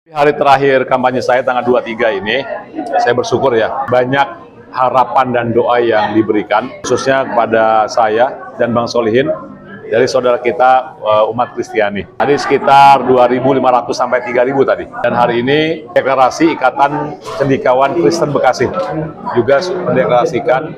Hari terakhir kampanye saya tanggal 23 ini, saya bersyukur ya, banyak harapan dan doa yang diberikan, khususnya kepada saya dan Bang Solihin, dari saudara kita umat Kristiani. Tadi sekitar 2.500 sampai 3.000 tadi. Dan hari ini deklarasi Ikatan Cendekiawan Kristen Bekasi juga mendeklarasikan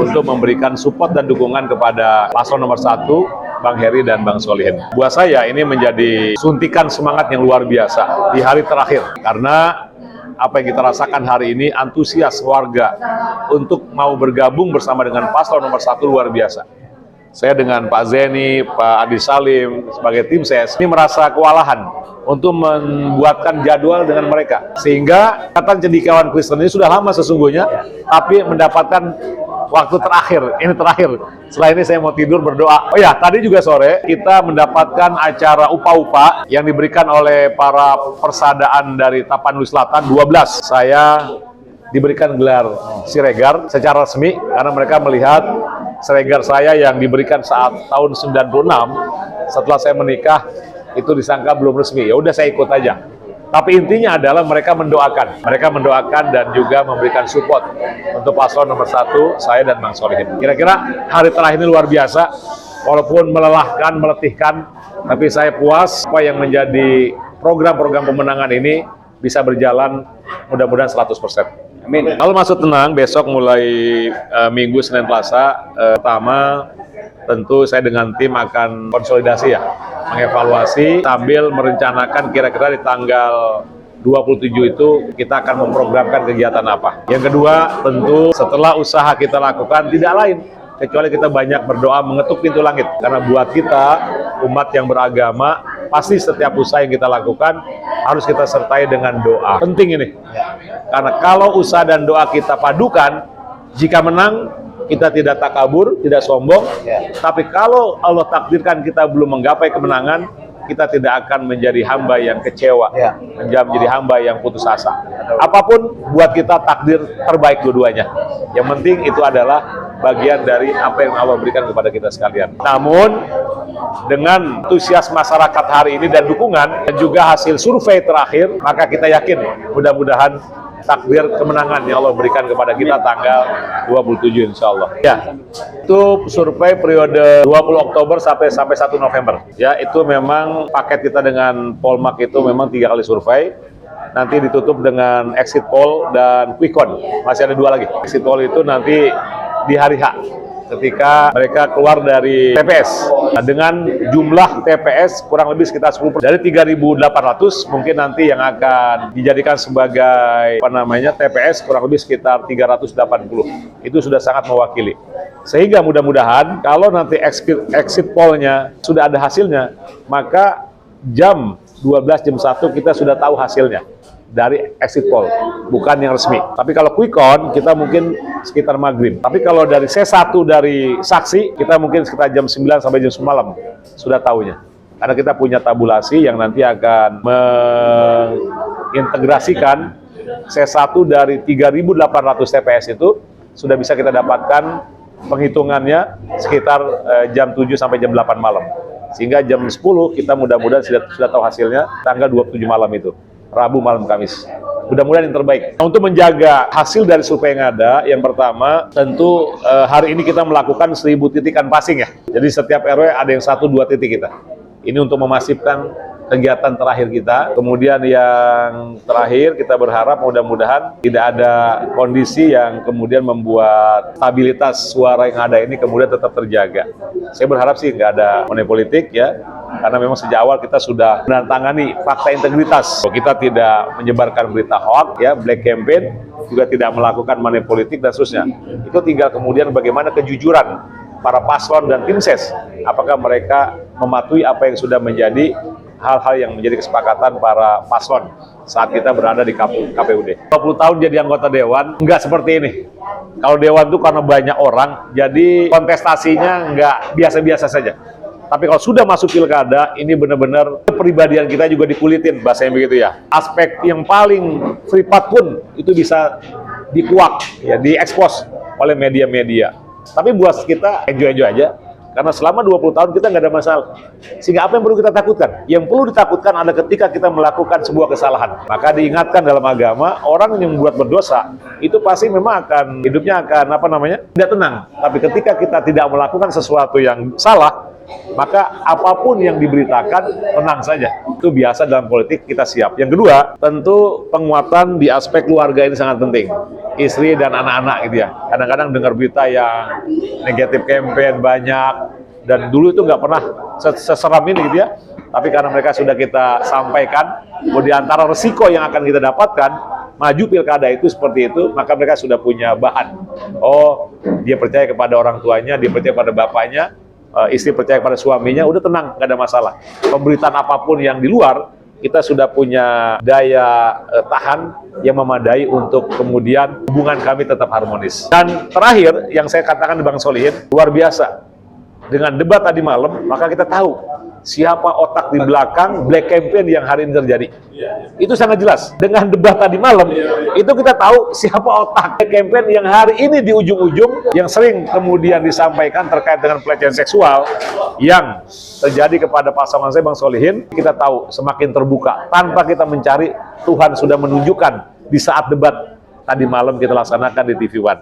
untuk memberikan support dan dukungan kepada paslon nomor 1, Bang Heri dan Bang Solihin. Buat saya ini menjadi suntikan semangat yang luar biasa di hari terakhir. Karena apa yang kita rasakan hari ini, antusias warga untuk mau bergabung bersama dengan paslon nomor 1 luar biasa. Saya dengan Pak Zeni, Pak Adi Salim, sebagai tim ses, ini merasa kewalahan untuk membuatkan jadwal dengan mereka. Sehingga Ikatan Cendekiawan Kristen ini sudah lama sesungguhnya, tapi mendapatkan waktu terakhir, ini terakhir. Setelah ini saya mau tidur berdoa. Oh ya, tadi juga sore kita mendapatkan acara upa-upa yang diberikan oleh para persadaan dari Tapanuli Selatan 12. Saya diberikan gelar Siregar secara resmi karena mereka melihat Siregar saya yang diberikan saat tahun 96 setelah saya menikah itu disangka belum resmi. Ya udah saya ikut aja. Tapi intinya adalah mereka mendoakan dan juga memberikan support untuk paslon nomor 1, saya dan Bang Solihin. Kira-kira hari terakhir ini luar biasa, walaupun melelahkan, meletihkan, tapi saya puas apa yang menjadi program-program pemenangan ini bisa berjalan mudah-mudahan 100%. Amin. Kalau masuk tenang, besok mulai Minggu, Senin, Selasa, pertama tentu saya dengan tim akan konsolidasi ya, mengevaluasi sambil merencanakan kira-kira di tanggal 27 itu kita akan memprogramkan kegiatan apa. Yang kedua, tentu setelah usaha kita lakukan tidak lain kecuali kita banyak berdoa mengetuk pintu langit. Karena buat kita, umat yang beragama, pasti setiap usaha yang kita lakukan harus kita sertai dengan doa. Penting ini. Karena kalau usaha dan doa kita padukan, jika menang, kita tidak takabur, tidak sombong. Tapi kalau Allah takdirkan kita belum menggapai kemenangan, kita tidak akan menjadi hamba yang kecewa, menjadi hamba yang putus asa. Apapun buat kita takdir terbaik dua-duanya. Yang penting itu adalah bagian dari apa yang Allah berikan kepada kita sekalian. Namun dengan antusias masyarakat hari ini dan dukungan dan juga hasil survei terakhir, maka kita yakin mudah-mudahan takdir kemenangan yang Allah berikan kepada kita tanggal 27 insya Allah. Ya, itu survei periode 20 Oktober sampai 1 November. Ya, itu memang paket kita dengan Polmark itu memang 3 kali survei. Nanti ditutup dengan exit poll dan quick count. Masih ada 2 lagi. Exit poll itu nanti di hari H, ketika mereka keluar dari TPS. Nah, dengan jumlah TPS kurang lebih sekitar 10%. Dari 3.800 mungkin nanti yang akan dijadikan sebagai TPS kurang lebih sekitar 380. Itu sudah sangat mewakili. Sehingga mudah-mudahan kalau nanti exit poll-nya sudah ada hasilnya, maka jam 12 jam 1 kita sudah tahu hasilnya dari exit poll, bukan yang resmi. Tapi kalau quick count, kita mungkin sekitar maghrib. Tapi kalau dari C1 dari saksi, kita mungkin sekitar jam 9 sampai jam 10 malam sudah tahunya. Karena kita punya tabulasi yang nanti akan mengintegrasikan C1 dari 3.800 TPS itu, sudah bisa kita dapatkan penghitungannya sekitar jam 7 sampai jam 8 malam. Sehingga jam 10 kita mudah-mudahan sudah tahu hasilnya tanggal 27 malam itu. Rabu malam Kamis. Mudah-mudahan yang terbaik. Untuk menjaga hasil dari survei yang ada, yang pertama tentu hari ini kita melakukan 1.000 titik passing ya. Jadi setiap RW ada yang 1-2 titik kita. Ini untuk memasifkan kegiatan terakhir kita. Kemudian yang terakhir kita berharap mudah-mudahan tidak ada kondisi yang kemudian membuat stabilitas suara yang ada ini kemudian tetap terjaga. Saya berharap sih nggak ada money politik ya. Karena memang sejak awal kita sudah menantangani fakta integritas. Kita tidak menyebarkan berita hoax, ya, black campaign, juga tidak melakukan money politik dan seterusnya. Itu tinggal kemudian bagaimana kejujuran para paslon dan tim ses. Apakah mereka mematuhi apa yang sudah menjadi hal-hal yang menjadi kesepakatan para paslon saat kita berada di KPUD. 20 tahun jadi anggota dewan, nggak seperti ini. Kalau dewan itu karena banyak orang, jadi kontestasinya nggak biasa-biasa saja. Tapi kalau sudah masuk pilkada, ini benar-benar kepribadian kita juga dikulitin, bahasanya begitu ya. Aspek yang paling privat pun itu bisa dikuak, ya, diekspos oleh media-media. Tapi buat kita enjoy-enjoy aja. Karena selama 20 tahun kita nggak ada masalah. Sehingga apa yang perlu kita takutkan? Yang perlu ditakutkan adalah ketika kita melakukan sebuah kesalahan. Maka diingatkan dalam agama, orang yang membuat berdosa, itu pasti memang hidupnya akan tidak tenang. Tapi ketika kita tidak melakukan sesuatu yang salah, maka apapun yang diberitakan, tenang saja. Itu biasa dalam politik, kita siap. Yang kedua, tentu penguatan di aspek keluarga ini sangat penting. Istri dan anak-anak gitu ya. Kadang-kadang dengar berita yang negatif campaign banyak, dan dulu itu nggak pernah seseram ini gitu ya. Tapi karena mereka sudah kita sampaikan, bahwa di antara resiko yang akan kita dapatkan, maju pilkada itu seperti itu, maka mereka sudah punya bahan. Oh, dia percaya kepada orang tuanya, dia percaya pada bapaknya, istri percaya pada suaminya, udah tenang, nggak ada masalah. Pemberitaan apapun yang di luar, kita sudah punya daya tahan yang memadai untuk kemudian hubungan kami tetap harmonis. Dan terakhir, yang saya katakan di Bang Solihin, luar biasa. Dengan debat tadi malam, maka kita tahu siapa otak di belakang black campaign yang hari ini terjadi. Itu sangat jelas. Dengan debat tadi malam, itu kita tahu siapa otak black campaign yang hari ini di ujung-ujung, yang sering kemudian disampaikan terkait dengan pelecehan seksual yang terjadi kepada pasangan saya, Bang Solihin. Kita tahu semakin terbuka. Tanpa kita mencari, Tuhan sudah menunjukkan di saat debat tadi malam kita laksanakan di TV One.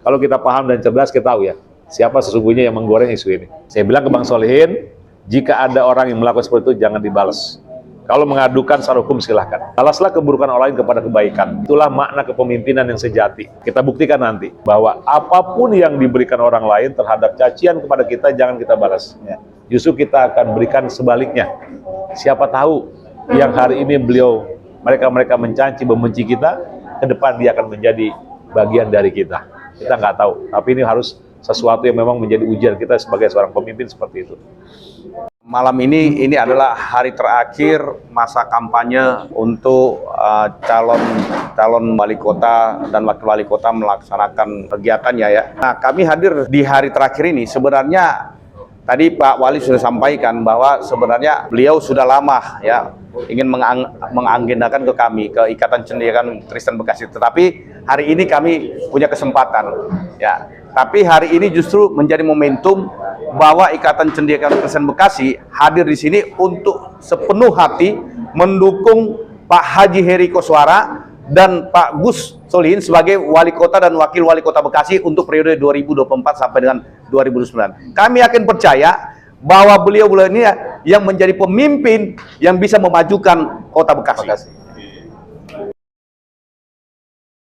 Kalau kita paham dan cerdas, kita tahu ya, siapa sesungguhnya yang menggoreng isu ini. Saya bilang ke Bang Solihin, jika ada orang yang melakukan seperti itu, jangan dibalas. Kalau mengadukan secara hukum, silahkan. Balaslah keburukan orang lain kepada kebaikan. Itulah makna kepemimpinan yang sejati. Kita buktikan nanti bahwa apapun yang diberikan orang lain terhadap cacian kepada kita, jangan kita balas. Justru kita akan berikan sebaliknya. Siapa tahu yang hari ini mereka mencaci, membenci kita, ke depan dia akan menjadi bagian dari kita. Kita nggak tahu. Tapi ini harus sesuatu yang memang menjadi ujian kita sebagai seorang pemimpin seperti itu. Malam ini adalah hari terakhir masa kampanye untuk calon wali kota dan wakil wali kota melaksanakan kegiatannya ya. Nah, kami hadir di hari terakhir ini. Sebenarnya tadi Pak Wali sudah sampaikan bahwa sebenarnya beliau sudah lama ya ingin mengagendakan ke kami, ke Ikatan Cendekiawan Kristen Bekasi. Tetapi hari ini kami punya kesempatan ya. Tapi hari ini justru menjadi momentum bahwa Ikatan Cendekiawan Kristen Bekasi hadir di sini untuk sepenuh hati mendukung Pak Haji Heri Koswara dan Pak Gus Solihin sebagai wali kota dan wakil wali kota Bekasi untuk periode 2024 sampai dengan 2009. Kami yakin percaya bahwa beliau ini yang menjadi pemimpin yang bisa memajukan kota Bekasi.